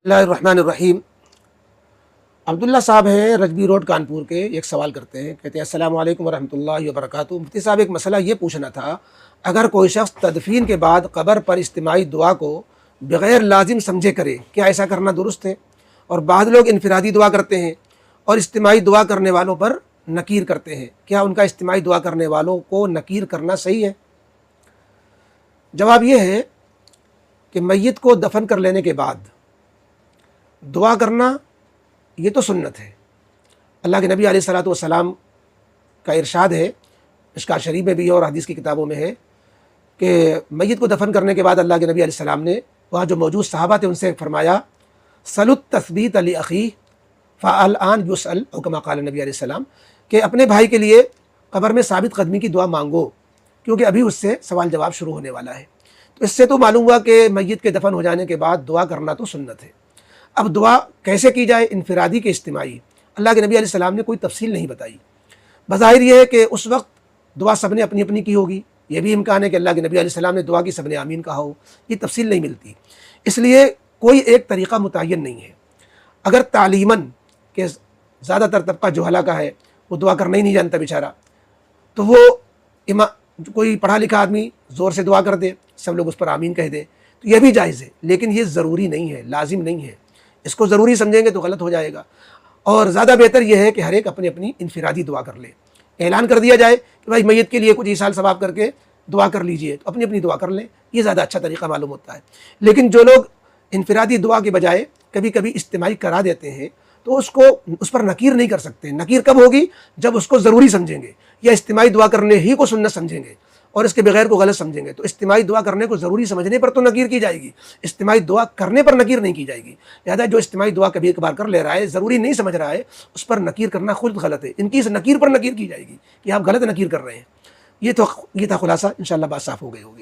बिस्मिल्लाहिर्रहमानिर्रहीम। अब्दुल्ला साहब हैं रजबी रोड कानपुर के। एक सवाल करते हैं, कहते हैं अस्सलामु अलैकुम वरहमतुल्लाहि वबरकातुहू। मुफ्ती साहब, एक मसला ये पूछना था, अगर कोई शख्स तदफीन के बाद कब्र पर इज्तिमाई दुआ को बग़ैर लाजिम समझे करे, क्या ऐसा करना दुरुस्त है? और बाद लोग इनफिरादी दुआ करते हैं और इज्तिमाई दुआ करने वालों पर नकीर करते हैं, क्या उनका इज्तिमाई दुआ करने वालों को नकीर करना सही है? जवाब ये है कि मैयत को दफन कर लेने के बाद दुआ करना ये तो सुन्नत है। अल्लाह के नबी अलैहिस्सलातु वस्सलाम का इरशाद है, मिशकात शरीफ में भी और हदीस की किताबों में है कि मैयत को दफन करने के बाद अल्लाह के नबी अलैहिस्सलाम ने वहाँ जो मौजूद सहाबा थे उनसे फरमाया, सलुत तस्बीत अली अखी फ़अल आन युसल, औ कमा क़ाल नबी अलैहिस्सलाम, कि अपने भाई के लिए कब्र में साबित कदमी की दुआ मांगो, क्योंकि अभी उससे सवाल जवाब शुरू होने वाला है। तो इससे तो मालूम हुआ कि मैयत के दफन हो जाने के बाद दुआ करना तो सुन्नत है। अब दुआ कैसे की जाए, इनफिरादी के इज्तिमाई, अल्लाह के नबी अलैहि सलाम ने कोई तफसील नहीं बताई। बज़ाहिर ये है कि उस वक्त दुआ सब ने अपनी अपनी की होगी, ये भी इम्कान है कि अल्लाह के नबी अलैहि सलाम ने दुआ की, सब ने आमीन कहा हो, ये तफसील नहीं मिलती। इसलिए कोई एक तरीक़ा मुतय्यन नहीं है। अगर तालीमन के ज़्यादातर तबका जुहला का है, वो दुआ करना ही नहीं जानता बेचारा, तो वो कोई पढ़ा लिखा आदमी ज़ोर से दुआ कर दे, सब लोग उस पर आमीन कह दे, तो यह भी जायज़ है। लेकिन ये ज़रूरी नहीं है, लाजिम नहीं है। इसको ज़रूरी समझेंगे तो गलत हो जाएगा। और ज़्यादा बेहतर यह है कि हर एक अपनी अपनी इनफिरादी दुआ कर ले। ऐलान कर दिया जाए कि भाई मैयत के लिए कुछ ईसाल सवाब करके दुआ कर लीजिए, तो अपनी अपनी दुआ कर लें, ये ज़्यादा अच्छा तरीक़ा मालूम होता है। लेकिन जो लोग इनफिरादी दुआ के बजाय कभी कभी इज्तिमाई करा देते हैं, तो उस पर नकीर नहीं कर सकते। नकीर कब होगी? जब उसको ज़रूरी समझेंगे या इज्तिमाई दुआ करने ही को सुन्नत समझेंगे और इसके बगैर को गलत समझेंगे। तो इज्तिमाई दुआ करने को ज़रूरी समझने पर तो नकीर की जाएगी, इज्तिमाई दुआ करने पर नकीर नहीं की जाएगी। लिहाजा जो इज्तिमाई दुआ कभी एक बार कर ले रहा है, ज़रूरी नहीं समझ रहा है, उस पर नकीर करना खुद गलत है। इनकी इस नकीर पर नकीर की जाएगी कि आप गलत नकीर कर रहे हैं। ये था खुलासा। इंशाअल्लाह बात साफ़ हो गई होगी।